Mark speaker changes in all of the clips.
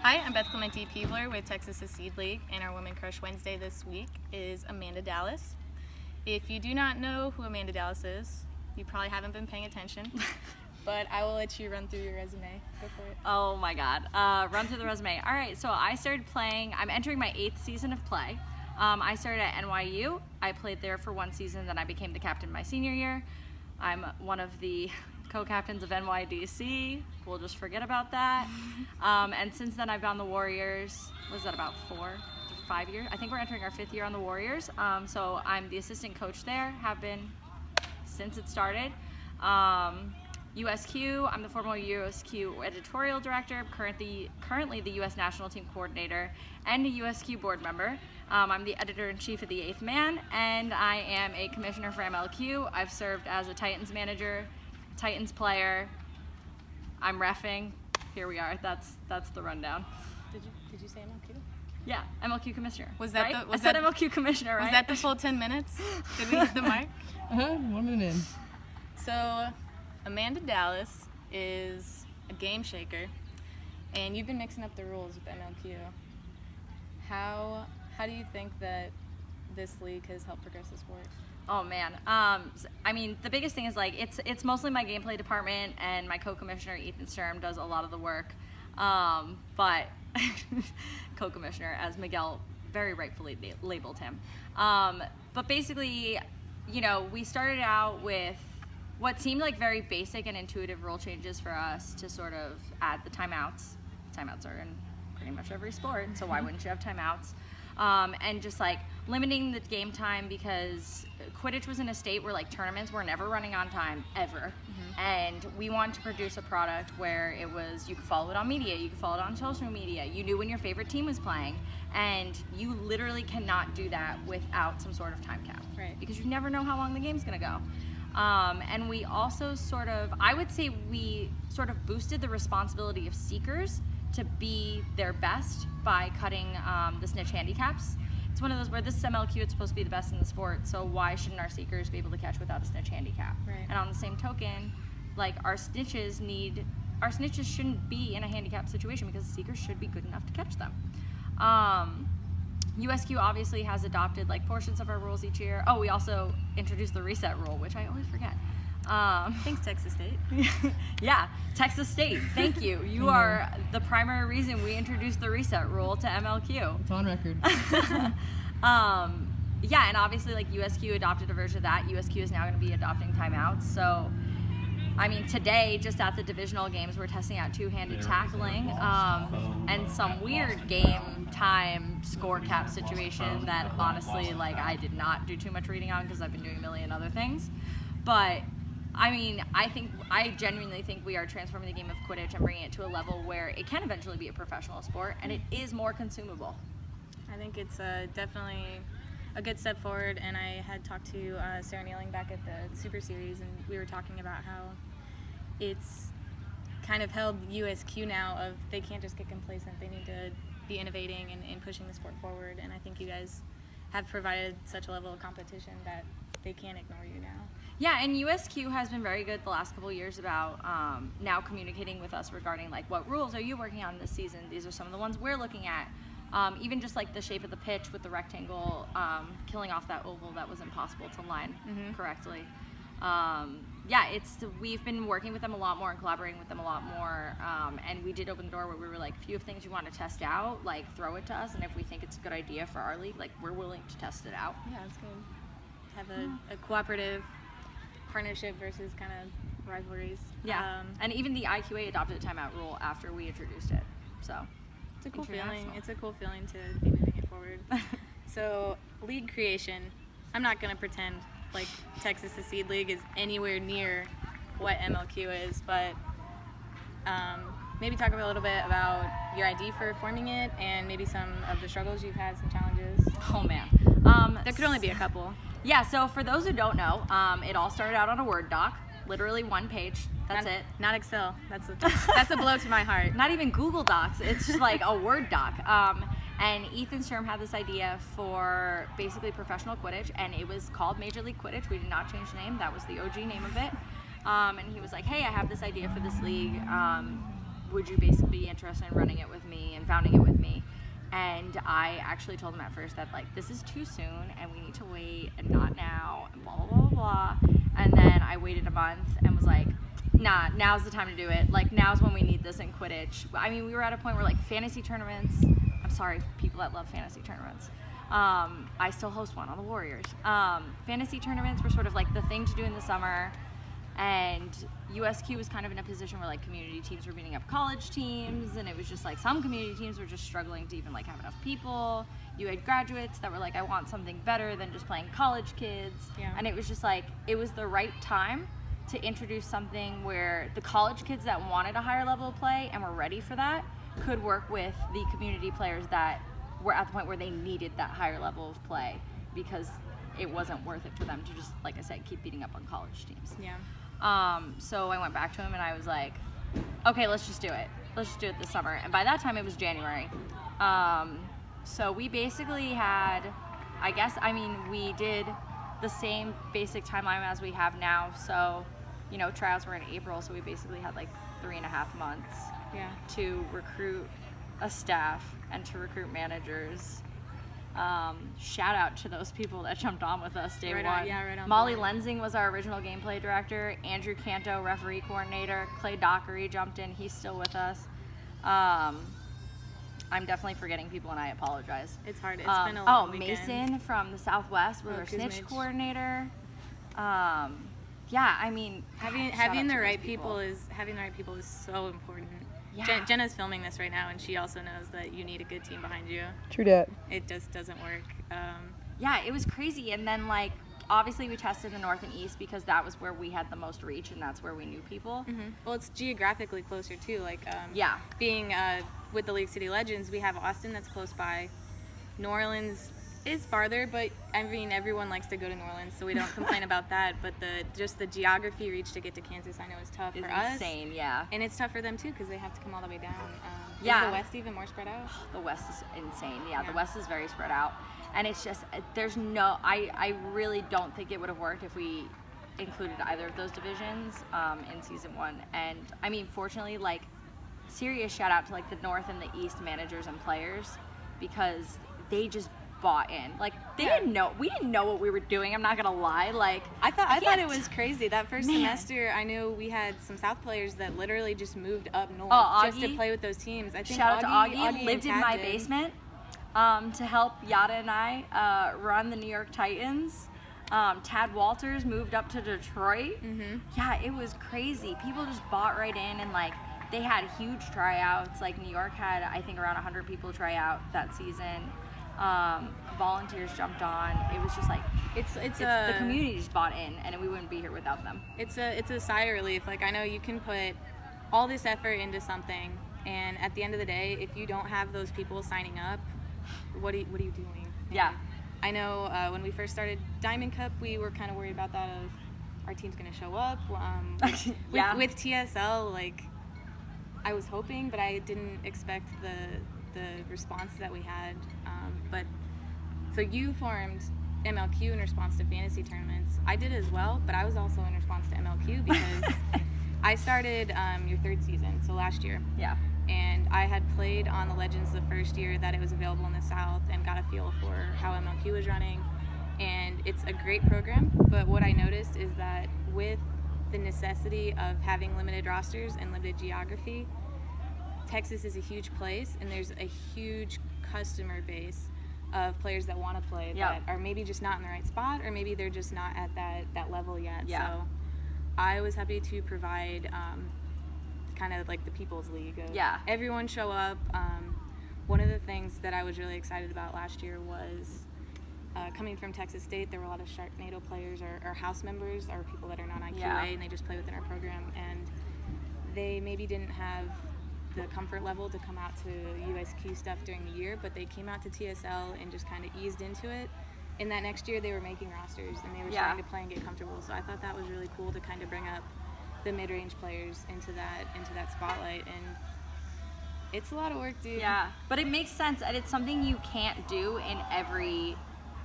Speaker 1: Hi, I'm Beth Clemente Peebler with Texas Seed League, and our Women Crush Wednesday this week is Amanda Dallas. If you do not know who Amanda Dallas is, you probably haven't been paying attention, but I will let you run through your resume. Go for it.
Speaker 2: Oh my God, run through the resume. All right, so I started playing, I'm entering my 8th season of play. I started at NYU. I played there for 1 season, then I became the captain my senior year. I'm one of the co-captains of NYDC. We'll just forget about that. And since then I've been on the Warriors. Was that about 4 to 5 years? I think we're entering our 5th year on the Warriors. So I'm the assistant coach there, have been since it started. USQ, I'm the former USQ editorial director, currently the US national team coordinator, and a USQ board member. I'm the editor-in-chief of the 8th Man, and I am a commissioner for MLQ. I've served as a Titans manager, Titans player. I'm reffing. Here we are. That's the rundown.
Speaker 1: Did you say MLQ?
Speaker 2: Yeah, MLQ commissioner.
Speaker 1: Was that
Speaker 2: right?
Speaker 1: the? Was
Speaker 2: I said
Speaker 1: that,
Speaker 2: MLQ commissioner, right?
Speaker 1: Was that the full 10 minutes? Did we hit the mark?
Speaker 3: 1 minute in.
Speaker 1: So, Amanda Dallas is a game shaker, and you've been mixing up the rules with MLQ. How do you think that this league has helped progress the sport?
Speaker 2: Oh man, I mean the biggest thing is like it's mostly my gameplay department, and my co-commissioner Ethan Sturm does a lot of the work. But co-commissioner, as Miguel very rightfully labeled him. But basically, you know, we started out with what seemed like very basic and intuitive rule changes for us to sort of add the timeouts. Timeouts are in pretty much every sport, so why wouldn't you have timeouts? And just like limiting the game time, because Quidditch was in a state where like tournaments were never running on time ever. And we wanted to produce a product where it was, you could follow it on media, you could follow it on social media, you knew when your favorite team was playing, and you literally cannot do that without some sort of time cap.
Speaker 1: Right.
Speaker 2: Because you never know how long the game's gonna go. And we also sort of, I would say we sort of boosted the responsibility of seekers to be their best by cutting the snitch handicaps. It's one of those where this is MLQ, it's supposed to be the best in the sport, so why shouldn't our seekers be able to catch without a snitch handicap?
Speaker 1: Right.
Speaker 2: And on the same token, like our snitches shouldn't be in a handicap situation, because the seekers should be good enough to catch them. USQ obviously has adopted like portions of our rules each year. Oh, we also introduced the reset rule, which I always forget.
Speaker 1: Thanks, Texas State.
Speaker 2: Yeah, Texas State, thank you. You are the primary reason we introduced the reset rule to MLQ.
Speaker 3: It's on record.
Speaker 2: Yeah, and obviously like USQ adopted a version of that. USQ is now going to be adopting timeouts. So, I mean, today, just at the divisional games, we're testing out two-handed tackling and some weird game time score cap situation that honestly, like, I did not do too much reading on because I've been doing a million other things. But I mean, I genuinely think we are transforming the game of Quidditch and bringing it to a level where it can eventually be a professional sport, and it is more consumable.
Speaker 1: I think it's definitely a good step forward, and I had talked to Sarah Nealing back at the Super Series, and we were talking about how it's kind of held USQ now of they can't just get complacent, they need to be innovating and pushing the sport forward, and I think you guys have provided such a level of competition that they can't ignore you now.
Speaker 2: Yeah, and USQ has been very good the last couple of years about now communicating with us regarding like what rules are you working on this season. These are some of the ones we're looking at. Even just like the shape of the pitch with the rectangle, killing off that oval that was impossible to line correctly. Yeah, we've been working with them a lot more and collaborating with them a lot more. And we did open the door where we were like, if you have things you want to test out, like throw it to us. And if we think it's a good idea for our league, like we're willing to test it out.
Speaker 1: Yeah, it's good. Have a cooperative partnership versus kind of rivalries.
Speaker 2: Yeah, and even the IQA adopted a timeout rule after we introduced it. So
Speaker 1: it's a cool feeling. It's a cool feeling to be moving it forward. So league creation. I'm not gonna pretend like Texas Seed League is anywhere near what MLQ is, but maybe talk a little bit about your idea for forming it and maybe some of the struggles you've had, some challenges.
Speaker 2: Oh man,
Speaker 1: there could only be a couple.
Speaker 2: Yeah, so for those who don't know, it all started out on a Word doc, literally 1 page. That's it.
Speaker 1: Not Excel. That's a blow to my heart.
Speaker 2: Not even Google Docs. It's just like a Word doc. And Ethan Sturm had this idea for basically professional Quidditch, and it was called Major League Quidditch. We did not change the name. That was the OG name of it. And he was like, hey, I have this idea for this league. would you basically be interested in running it with me and founding it with me? And I actually told him at first that, like, this is too soon and we need to wait and not now and blah, blah, blah, blah. And then I waited a month and was like, nah, now's the time to do it. Like, now's when we need this in Quidditch. I mean, we were at a point where, like, fantasy tournaments, I'm sorry, people that love fantasy tournaments. I still host one on the Warriors. Fantasy tournaments were sort of like the thing to do in the summer. And USQ was kind of in a position where, like, community teams were beating up college teams, and it was just like some community teams were just struggling to even, like, have enough people. You had graduates that were like, I want something better than just playing college kids.
Speaker 1: Yeah.
Speaker 2: And it was just like, it was the right time to introduce something where the college kids that wanted a higher level of play and were ready for that could work with the community players that were at the point where they needed that higher level of play, because it wasn't worth it for them to just, like I said, keep beating up on college teams.
Speaker 1: Yeah.
Speaker 2: So I went back to him and I was like, okay, let's just do it. Let's just do it this summer. And by that time it was January. So we basically had, we did the same basic timeline as we have now. So, you know, tryouts were in April, so we basically had like 3.5 months to recruit a staff and to recruit managers. Shout out to those people that jumped on with us day one.
Speaker 1: Right on
Speaker 2: Molly
Speaker 1: board.
Speaker 2: Lensing was our original gameplay director. Andrew Canto, referee coordinator. Clay Dockery jumped in. He's still with us. I'm definitely forgetting people, and I apologize.
Speaker 1: It's hard. It's been a long weekend.
Speaker 2: Mason from the Southwest was our snitch coordinator. Yeah, I mean,
Speaker 1: having the right people is so important.
Speaker 2: Yeah.
Speaker 1: Jenna's filming this right now, and she also knows that you need a good team behind you.
Speaker 3: True dat.
Speaker 1: It just doesn't work.
Speaker 2: Yeah, it was crazy. And then, like, obviously we tested the North and East because that was where we had the most reach and that's where we knew people.
Speaker 1: Mm-hmm. Well, it's geographically closer too. Like, being with the League City Legends, we have Austin that's close by. New Orleans is farther, but I mean, everyone likes to go to New Orleans, so we don't complain about that. But the geography reach to get to Kansas, I know is tough for us.
Speaker 2: It's insane, yeah.
Speaker 1: And it's tough for them too because they have to come all the way down. Is the West even more spread out?
Speaker 2: The West is insane. Yeah, the West is very spread out. And it's just, I really don't think it would have worked if we included either of those divisions in season 1. And I mean, fortunately, like, serious shout out to, like, the North and the East managers and players, because they just bought in. Like, we didn't know what we were doing, I'm not gonna lie. Like,
Speaker 1: I thought it was crazy. That first semester, I knew we had some South players that literally just moved up north just to play with those teams. I think
Speaker 2: shout out to Augie lived in my
Speaker 1: did.
Speaker 2: basement to help Yada and I run the New York Titans. Tad Walters moved up to Detroit. Mm-hmm. Yeah, it was crazy. People just bought right in, and, like, they had huge tryouts. Like, New York had, I think, around 100 people try out that season. Volunteers jumped on. It was just like the community just bought in, and we wouldn't be here without them.
Speaker 1: It's a sigh of relief. Like, I know you can put all this effort into something, and at the end of the day, if you don't have those people signing up, what are you doing?
Speaker 2: Yeah.
Speaker 1: I know when we first started Diamond Cup, we were kind of worried about that of our team's going to show up. With TSL, like, I was hoping, but I didn't expect the response that we had. But so you formed MLQ in response to fantasy tournaments. I did as well, but I was also in response to MLQ because I started your third season, so last year.
Speaker 2: Yeah.
Speaker 1: And I had played on the Legends the first year that it was available in the South and got a feel for how MLQ was running. And it's a great program, but what I noticed is that with the necessity of having limited rosters and limited geography, Texas is a huge place, and there's a huge customer base of players that want to play that are maybe just not in the right spot, or maybe they're just not at that level yet.
Speaker 2: Yeah.
Speaker 1: So I was happy to provide kind of like the People's League of everyone show up. One of the things that I was really excited about last year was coming from Texas State, there were a lot of Sharknado players or house members or people that are not on QA and they just play within our program, and they maybe didn't have the comfort level to come out to USQ stuff during the year, but they came out to TSL and just kind of eased into it. And that next year they were making rosters and they were starting to play and get comfortable. So I thought that was really cool to kind of bring up the mid-range players into that spotlight, and it's a lot of work, dude.
Speaker 2: Yeah, but it makes sense, and it's something you can't do in every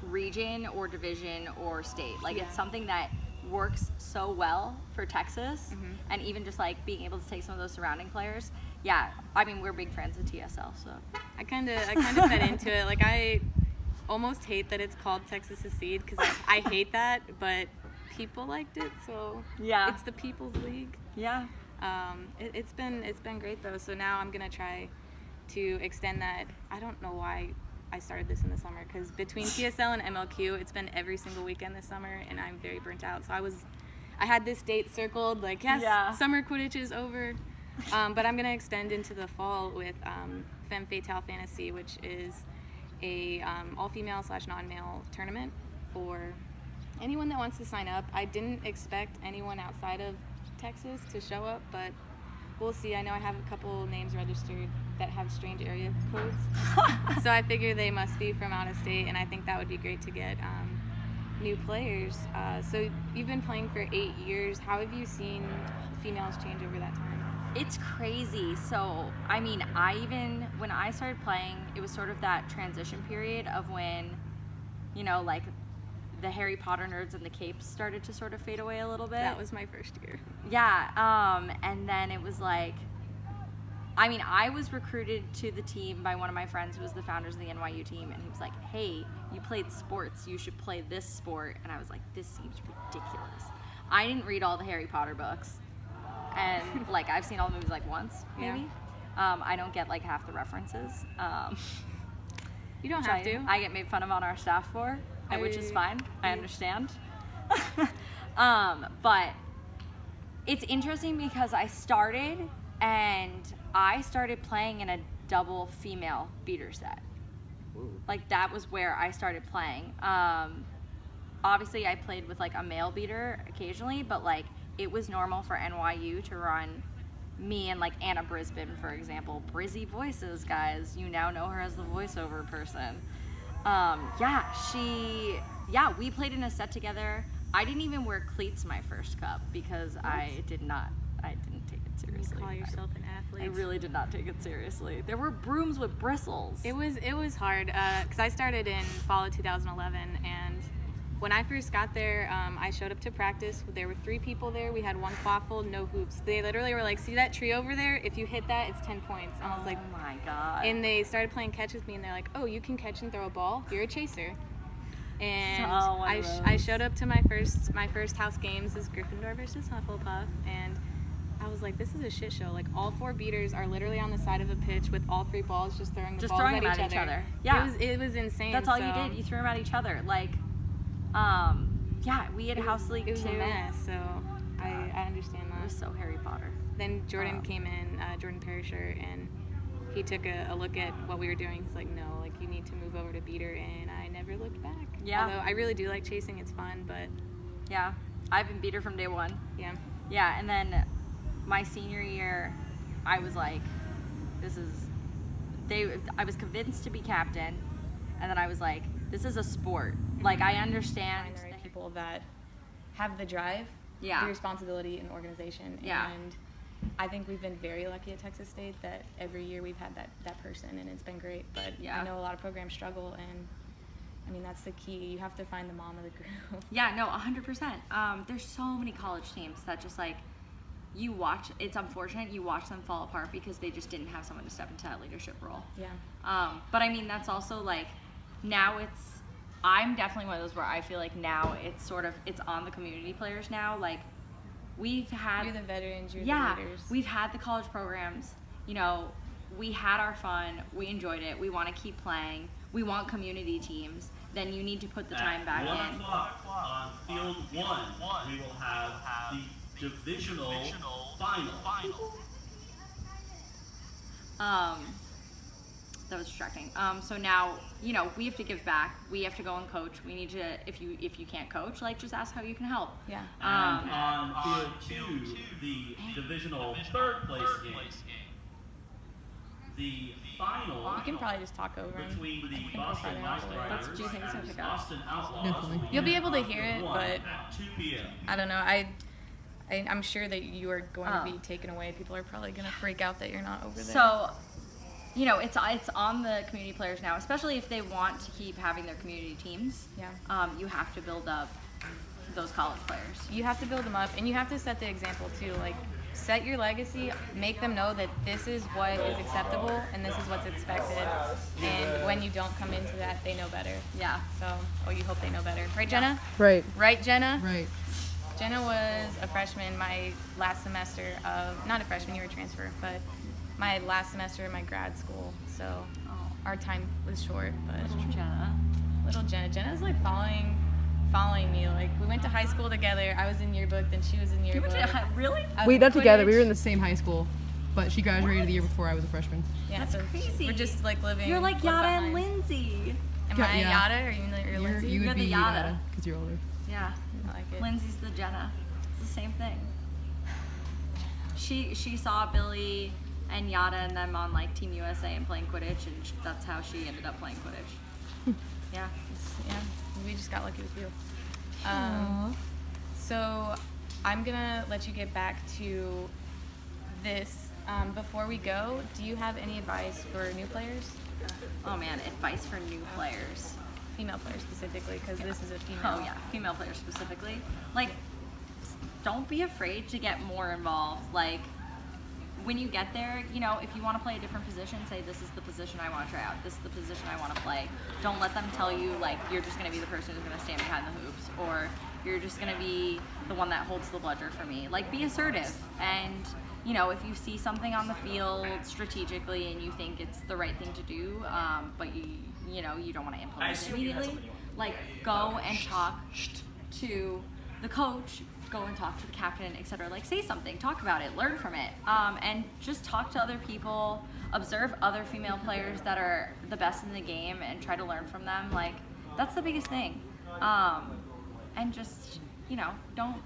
Speaker 2: region or division or state. Like, it's something that works so well for Texas, and even just like being able to take some of those surrounding players, yeah, I mean, we're big fans of TSL, so.
Speaker 1: I kind of fed into it. Like, I almost hate that it's called Texas Secede because I hate that, but people liked it, so
Speaker 2: Yeah.
Speaker 1: it's the People's League.
Speaker 2: Yeah.
Speaker 1: It's been great though. So now I'm gonna try to extend that. I don't know why I started this in the summer because between TSL and MLQ, it's been every single weekend this summer, and I'm very burnt out. So I had this date circled, like, yes,
Speaker 2: Yeah.
Speaker 1: summer Quidditch is over. But I'm gonna extend into the fall with Femme Fatale Fantasy, which is a all-female / non-male tournament for anyone that wants to sign up. I didn't expect anyone outside of Texas to show up, but we'll see. I know I have a couple names registered that have strange area codes, so I figure they must be from out of state, and I think that would be great to get new players. So you've been playing for 8 years. How have you seen females change over that time?
Speaker 2: It's crazy. So, I mean, when I started playing, it was sort of that transition period of when, you know, like, the Harry Potter nerds and the capes started to sort of fade away a little bit.
Speaker 1: That was my first year.
Speaker 2: Yeah, and then it was like, I mean, I was recruited to the team by one of my friends who was the founders of the NYU team, and he was like, hey, you played sports, you should play this sport. And I was like, this seems ridiculous. I didn't read all the Harry Potter books, and like, I've seen all the movies like once, maybe.
Speaker 1: Yeah.
Speaker 2: I don't get like half the references.
Speaker 1: You don't have to.
Speaker 2: I get made fun of on our staff for, which is fine. I understand. But it's interesting because I started playing in a double female beater set.
Speaker 3: Ooh.
Speaker 2: Like, that was where I started playing. Obviously, I played with like a male beater occasionally, but like, it was normal for NYU to run me and like Anna Brisbane, for example. Brizzy Voices, guys. You now know her as the voiceover person. We played in a set together. I didn't even wear cleats my first cup because I didn't take it seriously.
Speaker 1: You call yourself an athlete.
Speaker 2: I really did not take it seriously. There were brooms with bristles.
Speaker 1: It was hard because I started in fall of 2011, and when I first got there, I showed up to practice. There were 3 people there. We had 1 quaffle, no hoops. They literally were like, see that tree over there? If you hit that, it's 10 points. And I was like,
Speaker 2: oh my God.
Speaker 1: and they started playing catch with me, and they're like, oh, you can catch and throw a ball? You're a chaser. And I showed up to my first house games as Gryffindor versus Hufflepuff, and I was like, this is a shit show. Like, all 4 beaters are literally on the side of a pitch with all 3 balls just throwing the balls at each other.
Speaker 2: Yeah.
Speaker 1: It was insane.
Speaker 2: That's all you did. You threw them at each other. Like, we had House League too.
Speaker 1: It was a mess, so I understand that.
Speaker 2: It was so Harry Potter.
Speaker 1: Then Jordan came in, Jordan Perisher, and he took a look at what we were doing. He's like, no, like, you need to move over to beater, and I never looked back.
Speaker 2: Yeah.
Speaker 1: Although I really do like chasing, it's fun, but.
Speaker 2: Yeah, I've been beater from day one.
Speaker 1: Yeah.
Speaker 2: Yeah, and then my senior year, I was like, I was convinced to be captain, and then I was like, this is a sport. Like, I understand.
Speaker 1: Find the right people that have the drive,
Speaker 2: Yeah.
Speaker 1: the responsibility, and organization.
Speaker 2: Yeah.
Speaker 1: And I think we've been very lucky at Texas State that every year we've had that person, and it's been great. But
Speaker 2: Yeah.
Speaker 1: I know a lot of programs struggle, and I mean, that's the key. You have to find the mom of the group.
Speaker 2: Yeah, no, 100%. There's so many college teams that just like, it's unfortunate you watch them fall apart because they just didn't have someone to step into that leadership role.
Speaker 1: Yeah.
Speaker 2: But I mean, that's also like, now I'm definitely one of those where I feel like now it's on the community players now. Like, we've had.
Speaker 1: You're the veterans, you're the leaders.
Speaker 2: We've had the college programs, you know, we had our fun, we enjoyed it, we want to keep playing, we want community teams, then you need to put the time back
Speaker 4: At 1
Speaker 2: in.
Speaker 4: o'clock on field 1, we will have the divisional final.
Speaker 2: That was distracting. So now, you know, we have to give back. We have to go and coach. We need to, if you can't coach, like, just ask how you can help.
Speaker 1: Yeah.
Speaker 4: And on field 2, the divisional 3rd place game. The final
Speaker 1: You can probably just talk over him.
Speaker 4: between
Speaker 1: I
Speaker 4: the
Speaker 1: think we'll
Speaker 4: Boston
Speaker 1: find out
Speaker 4: Knight
Speaker 1: afterwards.
Speaker 2: That's what you think it's
Speaker 4: Riders
Speaker 2: gonna
Speaker 4: and
Speaker 2: pick up.
Speaker 4: Boston Outlaws.
Speaker 3: Definitely.
Speaker 4: will
Speaker 1: You'll be
Speaker 4: begin
Speaker 1: able to
Speaker 4: on
Speaker 1: hear it,
Speaker 4: field 1
Speaker 1: but
Speaker 4: at 2 p.m.
Speaker 1: I don't know. I'm sure that you are going to be taken away. People are probably going to freak out that you're not over there.
Speaker 2: So, you know, it's on the community players now, especially if they want to keep having their community teams.
Speaker 1: Yeah.
Speaker 2: You have to build up those college players.
Speaker 1: You have to build them up, and you have to set the example too. Like, set your legacy, make them know that this is what is acceptable and this is what's expected. And when you don't come into that, they know better.
Speaker 2: Yeah.
Speaker 1: So, or you hope they know better. Right, Jenna?
Speaker 3: Right.
Speaker 1: Right, Jenna?
Speaker 3: Right.
Speaker 1: Jenna was a freshman my last semester of, not a freshman, you were a transfer, but my last semester of my grad school. So our time was short, but
Speaker 2: Jenna.
Speaker 1: little Jenna. Jenna's like following me. Like we went to high school together. I was in yearbook, then she was in yearbook.
Speaker 2: Really?
Speaker 1: I was
Speaker 3: We
Speaker 1: in
Speaker 3: not together. We
Speaker 1: Quidditch.
Speaker 3: were in the same high school, but she graduated the year before I was a freshman.
Speaker 1: Yeah,
Speaker 2: That's
Speaker 1: so
Speaker 2: crazy.
Speaker 1: We're just like living.
Speaker 2: You're like
Speaker 1: one
Speaker 2: Yada and
Speaker 1: behind.
Speaker 2: Lindsay.
Speaker 1: Am I
Speaker 3: Yeah.
Speaker 1: Yada or you're Lindsay?
Speaker 3: You
Speaker 2: You're
Speaker 3: would
Speaker 2: the
Speaker 3: be
Speaker 2: Yada.
Speaker 3: because you're older.
Speaker 2: Yeah.
Speaker 1: I like it.
Speaker 2: Lindsay's the Jenna. It's the same thing. She saw Billy and Yada and them on like Team USA and playing Quidditch, and that's how she ended up playing Quidditch. Yeah.
Speaker 1: Yeah, we just got lucky with you. So I'm gonna let you get back to this. Before we go, do you have any advice for new players?
Speaker 2: Oh man, advice for new players.
Speaker 1: Female players specifically, because this is a female.
Speaker 2: Oh yeah, female players specifically. Like, don't be afraid to get more involved. Like, when you get there, you know, if you want to play a different position, say this is the position I want to try out. This is the position I want to play. Don't let them tell you like you're just going to be the person who's going to stand behind the hoops, or you're just going to be the one that holds the bludger for me. Like, be assertive, and you know, if you see something on the field strategically and you think it's the right thing to do, but you know you don't want to implement it immediately, like go and talk to the coach, go and talk to the captain, etc. Like, say something, talk about it, learn from it, and just talk to other people, observe other female players that are the best in the game and try to learn from them. Like, that's the biggest thing. And just, you know, don't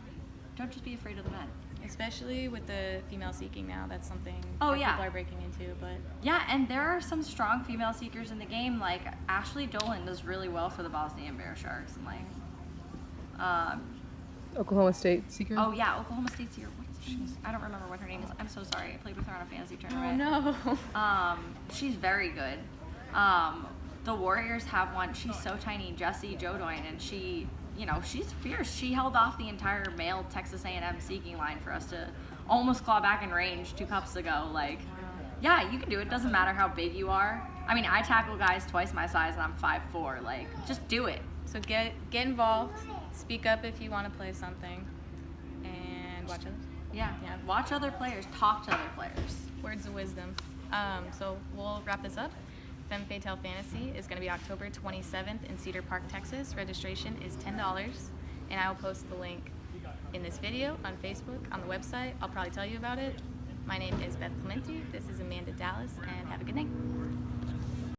Speaker 2: just be afraid of the men.
Speaker 1: Especially with the female seeking now, that's something
Speaker 2: Oh,
Speaker 1: that
Speaker 2: yeah.
Speaker 1: people are breaking into. But
Speaker 2: Yeah, and there are some strong female seekers in the game. Like, Ashley Dolan does really well for the Bosnian Bear Sharks, and like,
Speaker 3: Oklahoma State seeker.
Speaker 2: oh yeah, Oklahoma State's here. I don't remember what her name is. I'm so sorry. I played with her on a fantasy
Speaker 1: oh
Speaker 2: tournament.
Speaker 1: no.
Speaker 2: She's very good. The Warriors have one. She's so tiny, Jessie Jodoin, and she, you know, she's fierce. She held off the entire male Texas A&M seeking line for us to almost claw back in range 2 cups ago. Like, yeah, you can do it. Doesn't matter how big you are. I mean, I tackle guys twice my size, and I'm 5'4". Like, just do it.
Speaker 1: So get involved. Speak up if you want to play something, and watch others.
Speaker 2: Yeah.
Speaker 1: Yeah.
Speaker 2: Watch other players. Talk to other players.
Speaker 1: Words of wisdom. So we'll wrap this up. Femme Fatale Fantasy is going to be October 27th in Cedar Park, Texas. Registration is $10, and I will post the link in this video on Facebook, on the website. I'll probably tell you about it. My name is Beth Clementi. This is Amanda Dallas, and have a good night.